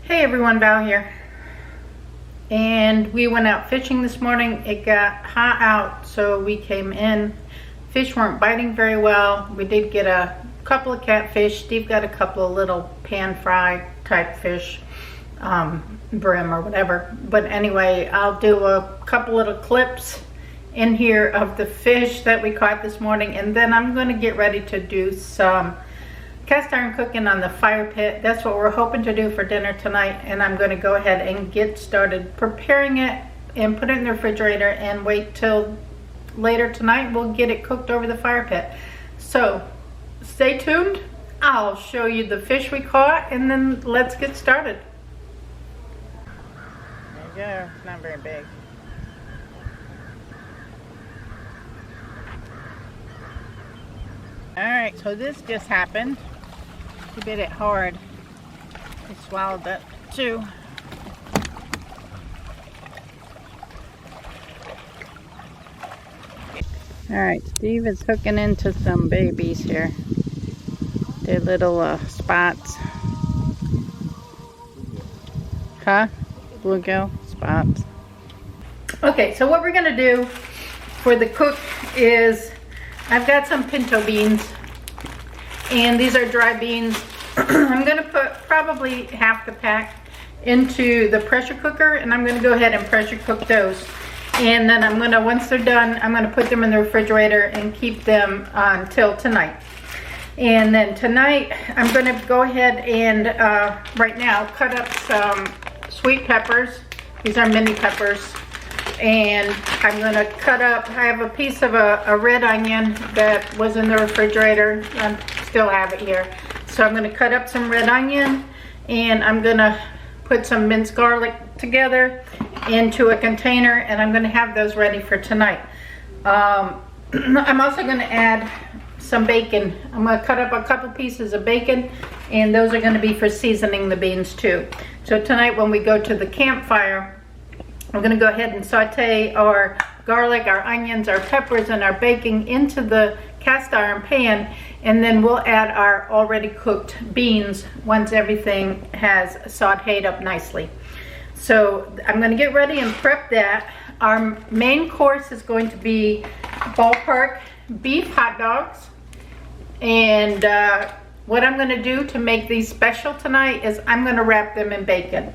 Hey everyone, Val here. And we went out fishing this morning. It got hot out, so we came in. Fish weren't biting very well. We did get a couple of catfish. Steve got a couple of little pan fry type fish, brim or whatever. But anyway, I'll do a couple little clips in here of the fish that we caught this morning, and then I'm going to get ready to do some cast iron cooking on the fire pit. That's what we're hoping to do for dinner tonight, and I'm going to go ahead and get started preparing it and put it in the refrigerator and wait till later tonight. We'll get it cooked over the fire pit. So stay tuned. I'll show you the fish we caught, and then let's get started. There you go. It's not very big. Alright, so this just happened. He bit it hard. He swallowed that too. Alright, Steve is hooking into some babies here. They're little spots. Huh? Bluegill spots. Okay, so what we're going to do for the cook is I've got some pinto beans, and these are dry beans. I'm going to put probably half the pack into the pressure cooker, and I'm going to go ahead and pressure cook those. And then I'm going to, once they're done, I'm going to put them in the refrigerator and keep them until tonight. And then tonight, I'm going to go ahead and right now cut up some sweet peppers. These are mini peppers. And I'm going to cut up, I have a piece of a red onion that was in the refrigerator. I still have it here. So I'm going to cut up some red onion, and I'm going to put some minced garlic together into a container, and I'm going to have those ready for tonight. I'm also going to add some bacon. I'm going to cut up a couple pieces of bacon, and those are going to be for seasoning the beans too. So tonight when we go to the campfire, we're going to go ahead and saute our garlic, our onions, our peppers, and our bacon into the cast iron pan, and then we'll add our already cooked beans once everything has sauteed up nicely. So I'm going to get ready and prep that. Our main course is going to be ballpark beef hot dogs, and what I'm going to do to make these special tonight is I'm going to wrap them in bacon.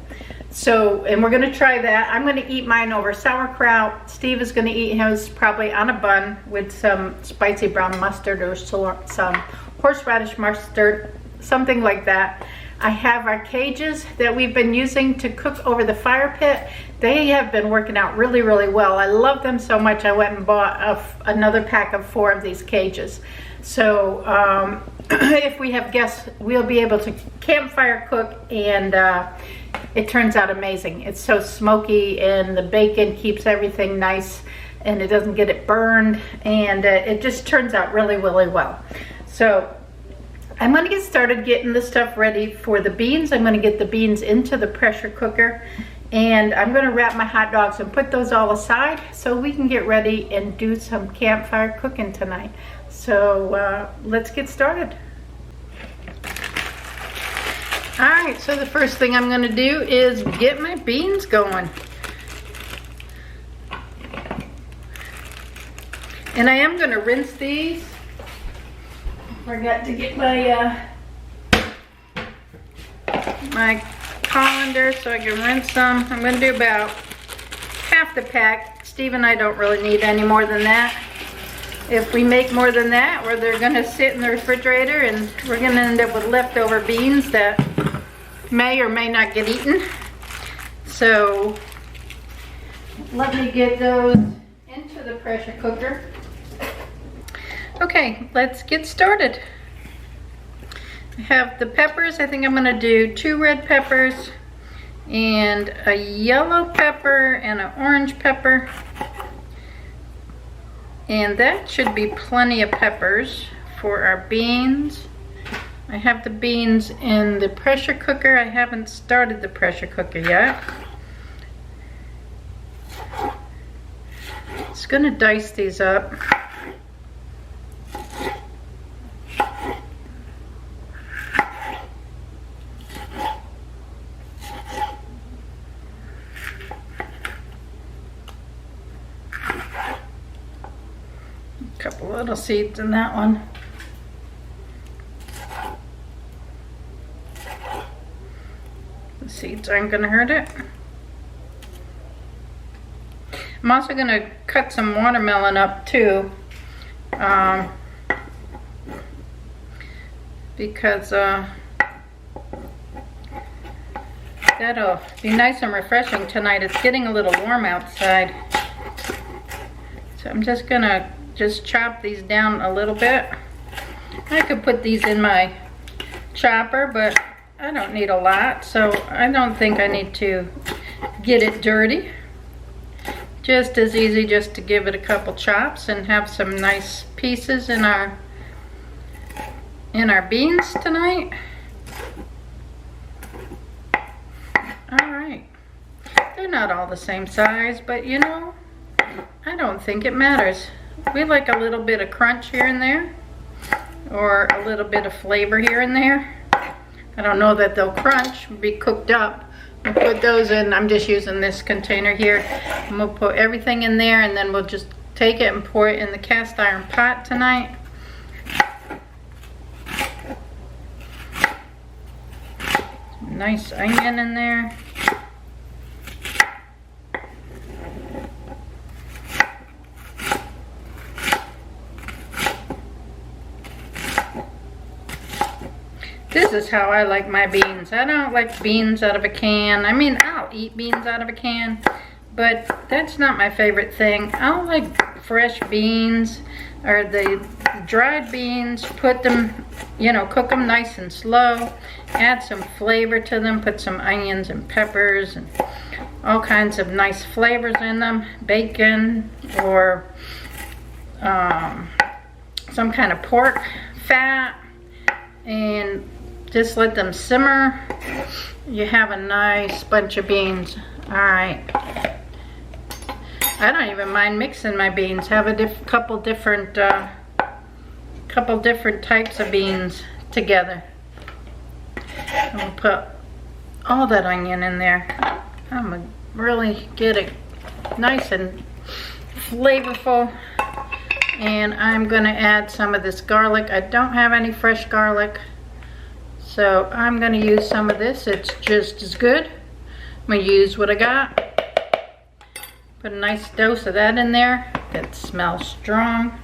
So, and we're going to try that. I'm going to eat mine over sauerkraut. Steve is going to eat his probably on a bun with some spicy brown mustard or some horseradish mustard, something like that. I have our cages that we've been using to cook over the fire pit. They have been working out really, really well. I love them so much, I went and bought another pack of 4 of these cages. So if we have guests, we'll be able to campfire cook, and it turns out amazing. It's so smoky, and the bacon keeps everything nice, and it doesn't get it burned, and it just turns out really, really well. So I'm going to get started getting the stuff ready for the beans. I'm going to get the beans into the pressure cooker, and I'm going to wrap my hot dogs and put those all aside so we can get ready and do some campfire cooking tonight. So let's get started. Alright, so the first thing I'm going to do is get my beans going. And I am going to rinse these. Forgot to get my my colander so I can rinse them. I'm going to do about half the pack. Steve and I don't really need any more than that. If we make more than that, or they're going to sit in the refrigerator, and we're going to end up with leftover beans that may or may not get eaten. So let me get those into the pressure cooker. Okay, let's get started. I have the peppers. I think I'm going to do 2 red peppers and a yellow pepper and an orange pepper. And that should be plenty of peppers for our beans. I have the beans in the pressure cooker. I haven't started the pressure cooker yet. Just going to dice these up. little seeds in that one. The seeds aren't gonna hurt it. I'm also gonna cut some watermelon up too, because that'll be nice and refreshing tonight. It's getting a little warm outside. So I'm just gonna chop these down a little bit. I could put these in my chopper, but I don't need a lot, so I don't think I need to get it dirty. Just as easy just to give it a couple chops and have some nice pieces in our beans tonight. Alright. They're not all the same size, but you know, I don't think it matters. We like a little bit of crunch here and there, or a little bit of flavor here and there. I don't know that they'll crunch, be cooked up. We'll put those in. I'm just using this container here. And we'll put everything in there, and then we'll just take it and pour it in the cast iron pot tonight. Nice onion in there. This is how I like my beans. I don't like beans out of a can. I mean, I'll eat beans out of a can, but that's not my favorite thing. I like fresh beans, or the dried beans. Put them, you know, cook them nice and slow. Add some flavor to them. Put some onions and peppers and all kinds of nice flavors in them. Bacon or some kind of pork fat, and just let them simmer. You have a nice bunch of beans. All right. I don't even mind mixing my beans. Have a couple different types of beans together. And we'll put all that onion in there. I'm gonna really get it nice and flavorful. And I'm gonna add some of this garlic. I don't have any fresh garlic, so I'm gonna use some of this. It's just as good. I'm gonna use what I got. Put a nice dose of that in there. That smells strong.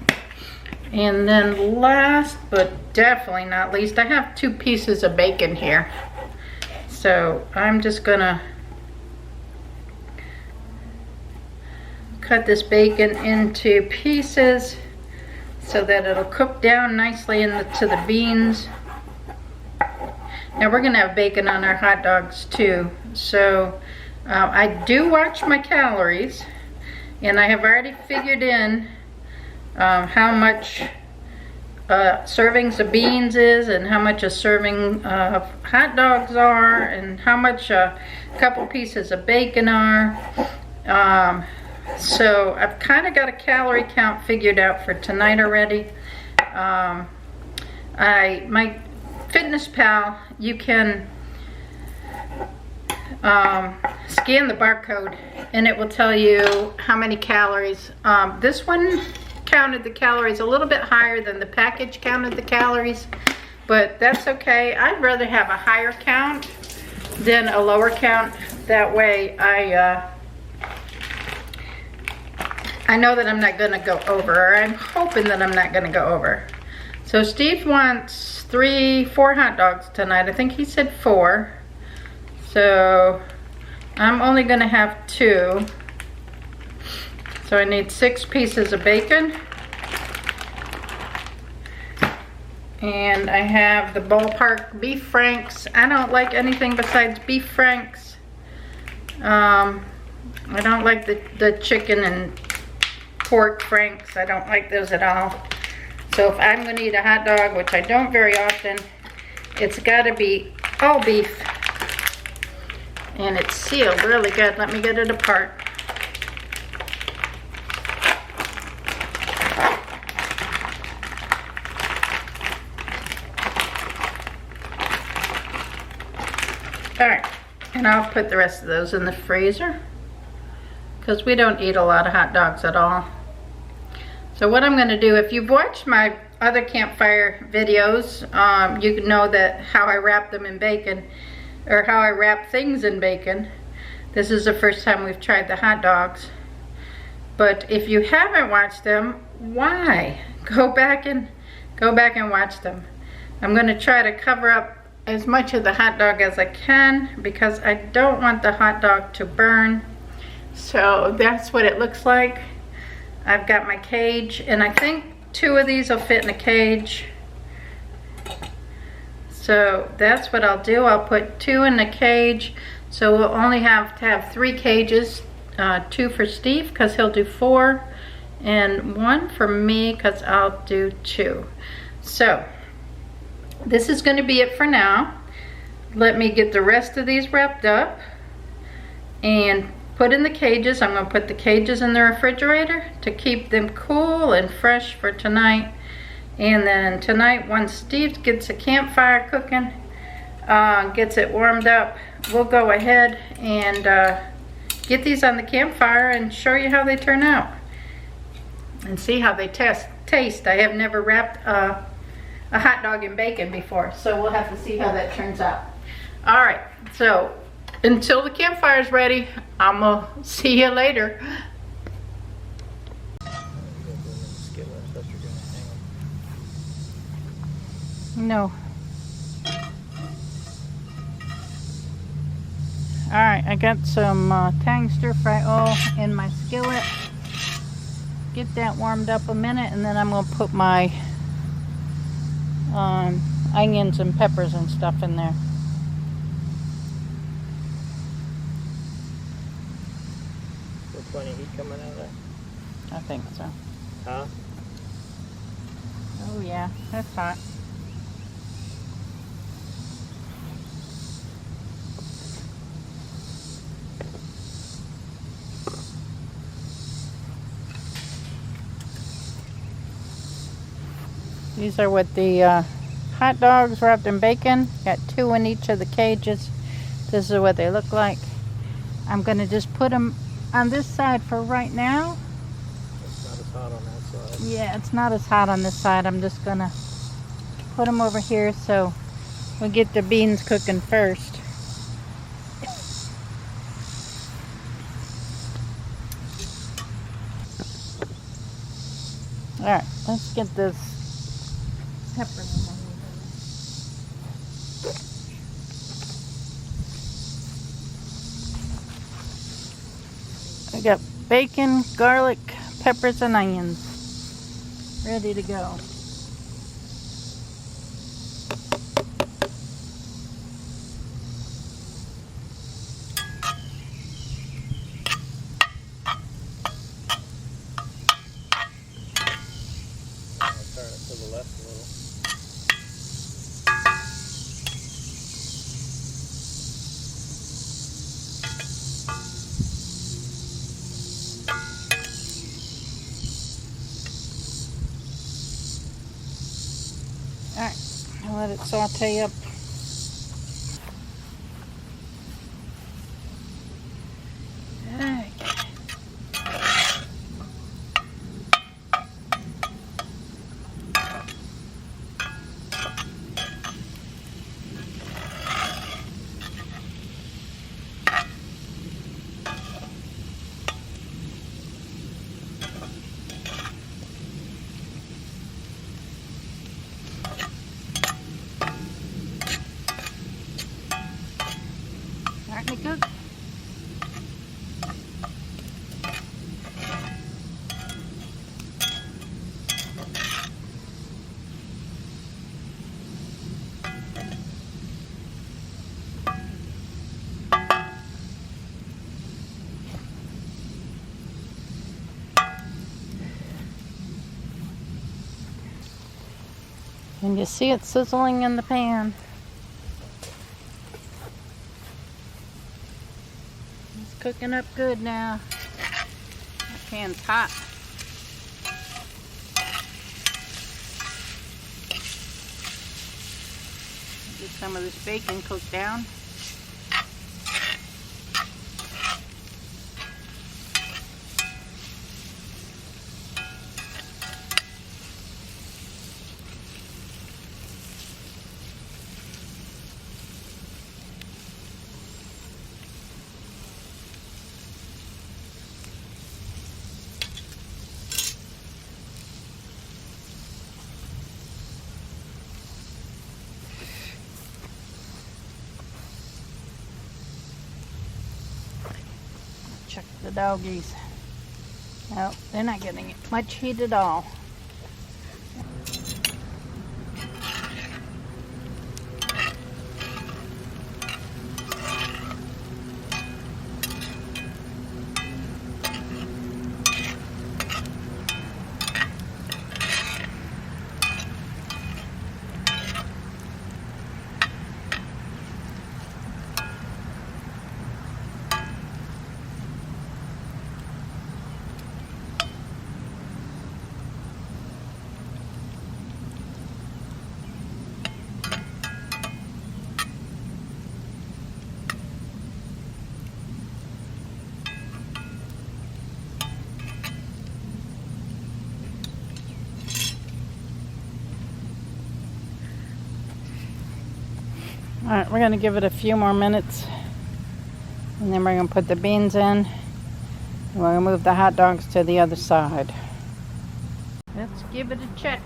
And then last but definitely not least, I have 2 pieces of bacon here. So I'm just gonna cut this bacon into pieces so that it'll cook down nicely to the beans. Now we're gonna have bacon on our hot dogs too. So I do watch my calories, and I have already figured in how much servings of beans is, and how much a serving of hot dogs are, and how much a couple pieces of bacon are. So I've kind of got a calorie count figured out for tonight already. My Fitness Pal, you can scan the barcode and it will tell you how many calories. This one counted the calories a little bit higher than the package counted the calories, but that's okay. I'd rather have a higher count than a lower count. That way I know that I'm not gonna go over, or I'm hoping that I'm not gonna go over. So Steve wants 4 hot dogs tonight. I think he said 4. So I'm only gonna have 2. So I need 6 pieces of bacon. And I have the ballpark beef franks. I don't like anything besides beef franks. I don't like the chicken and pork franks. I don't like those at all. So if I'm gonna eat a hot dog, which I don't very often, it's gotta be all beef. And it's sealed really good. Let me get it apart. All right, and I'll put the rest of those in the freezer because we don't eat a lot of hot dogs at all. So what I'm going to do, if you've watched my other campfire videos, you know that how I wrap them in bacon, or how I wrap things in bacon. This is the first time we've tried the hot dogs. But if you haven't watched them, why? Go back and watch them. I'm going to try to cover up as much of the hot dog as I can because I don't want the hot dog to burn. So that's what it looks like. I've got my cage, and I think 2 of these will fit in a cage. So that's what I'll do. I'll put 2 in the cage. So we'll only have to have 3 cages, 2 for Steve because he'll do 4, and 1 for me because I'll do 2. So this is going to be it for now. Let me get the rest of these wrapped up and put in the cages. I'm going to put the cages in the refrigerator to keep them cool and fresh for tonight. And then tonight, once Steve gets a campfire cooking, gets it warmed up, we'll go ahead and get these on the campfire and show you how they turn out and see how they taste. I have never wrapped a hot dog in bacon before, so we'll have to see how that turns out. All right, so until the campfire is ready, I'm gonna see you later. No. All right, I got some Tang stir fry oil in my skillet. Get that warmed up a minute, and then I'm gonna put my onions and peppers and stuff in there. Plenty of heat coming out of there? I think so. Huh? Oh yeah, that's hot. These are what the hot dogs wrapped in bacon. Got 2 in each of the cages. This is what they look like. I'm gonna just put them on this side for right now. It's not as hot on that side. Yeah, it's not as hot on this side. I'm just gonna put them over here so we'll get the beans cooking first. All right, let's get this pepper. I got bacon, garlic, peppers, and onions ready to go. I'll turn it to the left a little. Alright, I'll let it saute up. Alright. Starting to cook. And you see it sizzling in the pan. It's cooking up good now. That pan's hot. Get some of this bacon cooked down. the doggies. No, they're not getting much heat at all. All right, we're gonna give it a few more minutes, and then we're gonna put the beans in, and we're gonna move the hot dogs to the other side. Let's give it a check.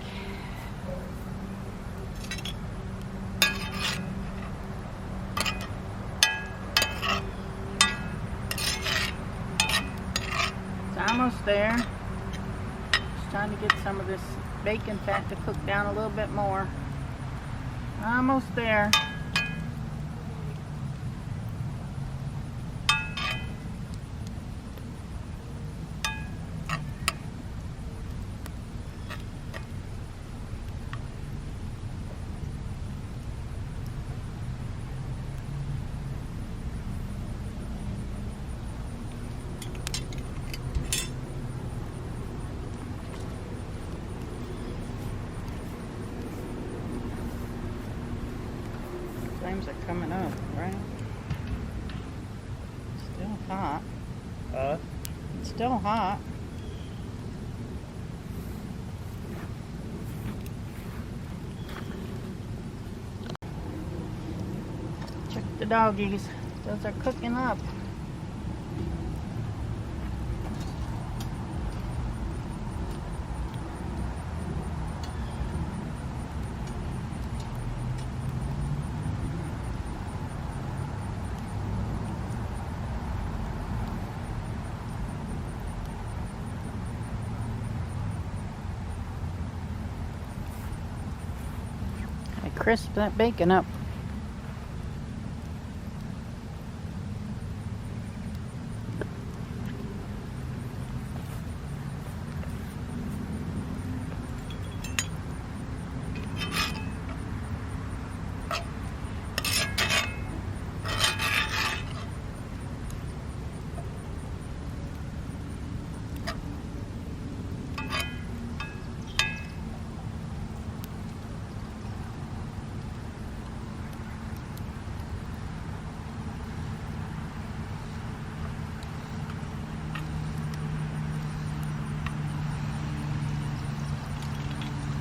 It's almost there. Just trying to get some of this bacon fat to cook down a little bit more. Almost there. Flames are coming up, right? Still hot. It's still hot. Check the doggies. Those are cooking up. Crisp that bacon up.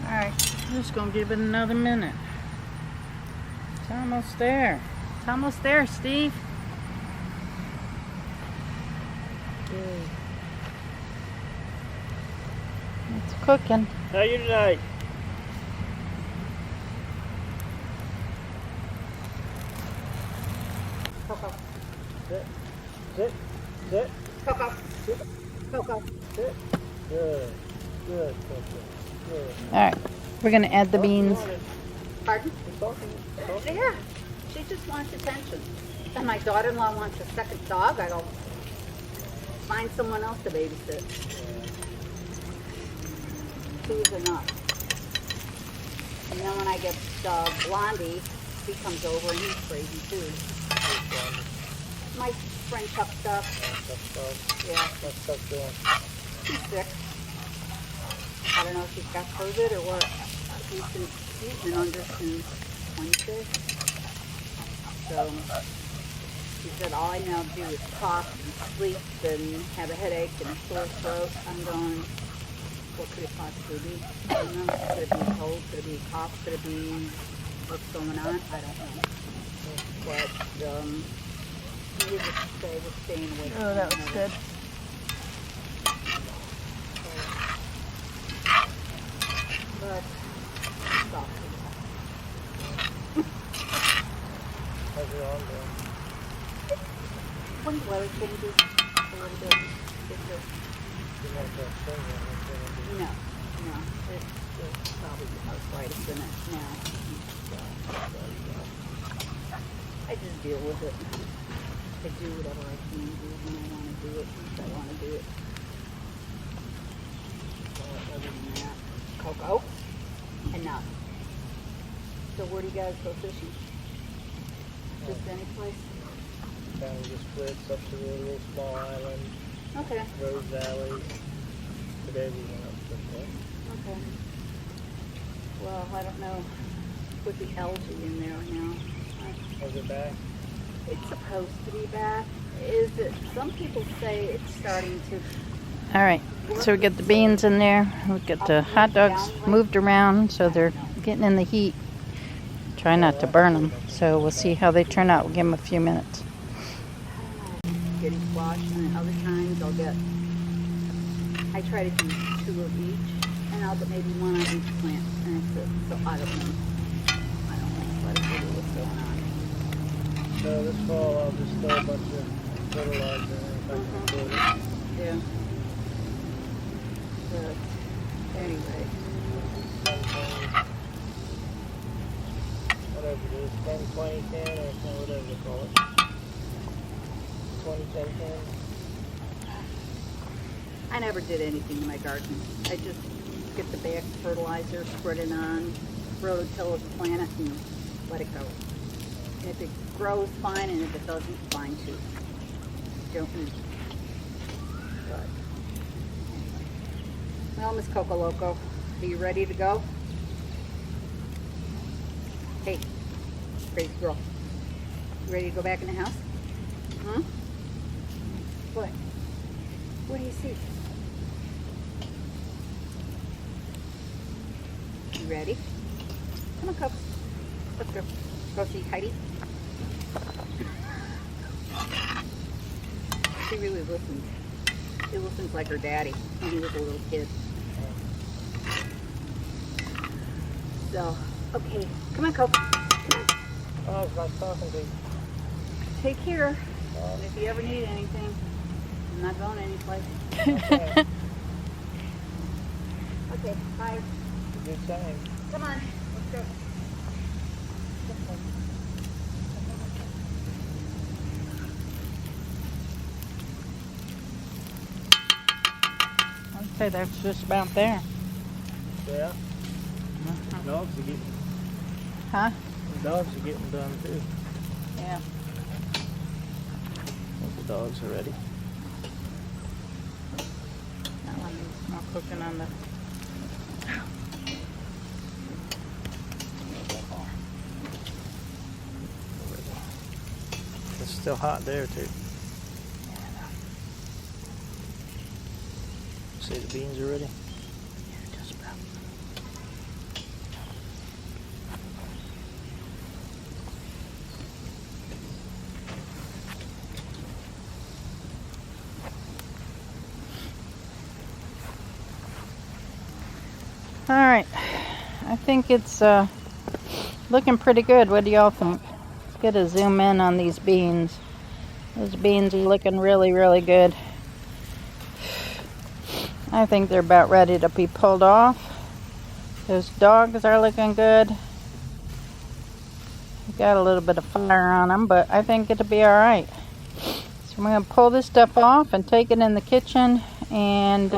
Alright, I'm just gonna give it another minute. It's almost there. It's almost there, Steve. It's cooking. How are you tonight? Coco. Sit. Sit. Sit. Coco. Coco. Sit. Good. Good, Coco. Good. Alright, we're gonna add the beans. Pardon? You're talking. Yeah, she just wants attention. And my daughter-in-law wants a second dog. I go, find someone else to babysit. Two is enough. And then when I get Blondie, he comes over and he's crazy too. My friend Chuck stuff. Yeah, What's stuff doing? she's sick. I don't know if she's got COVID or what. She's been under since Wednesday. So she said all I know to do is cough and sleep and have a headache and a sore throat. I'm going, what could it possibly be? I don't know. Could it be a cold? Could it be a cough? Could it be what's going on? I don't know. But needless to say, we're staying away from Oh, that was good. But stop. How's your arm doing? When the weather changes, a little bit. You want that thing on it, No, it's probably arthritis in it now. I just deal with it. I do whatever I can do when I want to do it, if I want to do it. Other than that, Coco, enough. So where do you guys go fishing? Just any place? Kind of just splits up to the little small island, Okay, Rose Valley. Today we went up to the okay. Well, I don't know. Put the algae in there now. Was it back? It's supposed to be back. Is it? Some people say it's starting to. All right, so we get the beans in there. We get the hot dogs moved around so they're getting in the heat. Try not to burn them. So we'll see how they turn out. We'll give them a few minutes. Getting squash, and other times I'll get. I try to do 2 of each, and I'll get maybe 1 on each plant, and that's it. So I don't know. I don't know what what's going on. So this fall I'll just throw a bunch of fertilizer in if I can afford it. Yeah. But anyway, Whatever it is, 10, 20, 10, or whatever they call it. 20, 10, 10. I never did anything in my garden. I just get the back fertilizer, spread it on, rototill it, plant it, and let it go. And if it grows, fine, and if it doesn't, fine too. Don't need. But anyway. Well, Miss Coco Loco, are you ready to go? Hey, crazy girl. You ready to go back in the house? Huh? What? What do you see? You ready? Come on, Coco. Let's go. Go see Heidi. She really listens. She listens like her daddy when he was a little kid. So, okay. Come on, Coco. Come on. Oh, it's nice talking to you. Take care. And if you ever need anything, I'm not going anyplace. Okay. Okay, bye. Good saying. Come on. Let's go. I'd say that's just about there. Yeah. Dogs are getting. Huh? The dogs are getting done too. Yeah. The dogs are ready. That one needs more cooking on the. It's still hot there too. See, the beans are ready. Yeah, just about. All right, I think it's looking pretty good. What do y'all think? Let's get a zoom in on these beans. Those beans are looking really, really good. I think they're about ready to be pulled off. Those dogs are looking good. Got a little bit of fire on them, but I think it'll be all right. So I'm going to pull this stuff off and take it in the kitchen and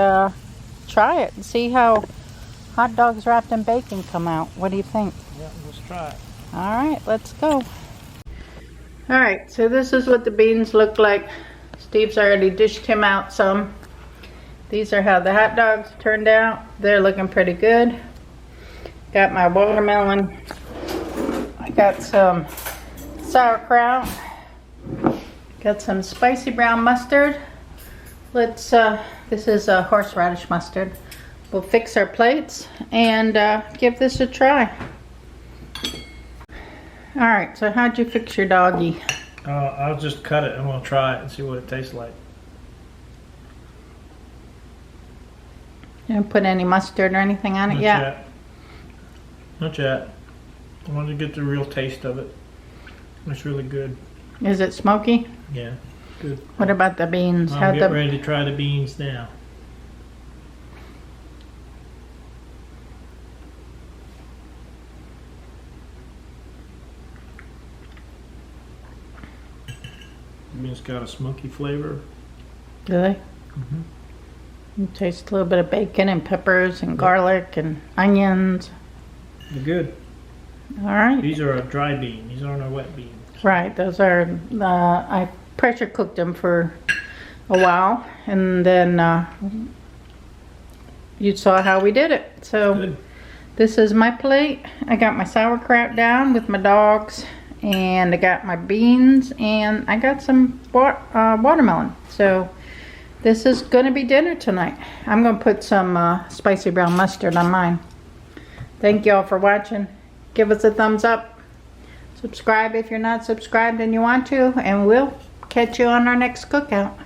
try it and see how hot dogs wrapped in bacon come out. What do you think? Yeah, let's try it. All right, let's go. All right, so this is what the beans look like. Steve's already dished him out some. These are how the hot dogs turned out. They're looking pretty good. Got my watermelon. I got some sauerkraut. Got some spicy brown mustard. Let's, this is a horseradish mustard. We'll fix our plates and give this a try. All right, so how'd you fix your doggy? I'll just cut it and we'll try it and see what it tastes like. You didn't put any mustard or anything on it yet? Not yet. I wanted to get the real taste of it. It's really good. Is it smoky? Yeah. Good. What about the beans? I'll get ready to try the beans now. Beans got a smoky flavor. Do they? Mm-hmm. You taste a little bit of bacon and peppers and garlic and onions. They're good. All right. These are a dry bean. These aren't a wet bean. Right. Those are, I pressure cooked them for a while. And then you saw how we did it. So Good. this is my plate. I got my sauerkraut down with my dogs. And I got my beans. And I got some watermelon. So this is going to be dinner tonight. I'm going to put some spicy brown mustard on mine. Thank y'all for watching. Give us a thumbs up. Subscribe if you're not subscribed and you want to. And we'll catch you on our next cookout.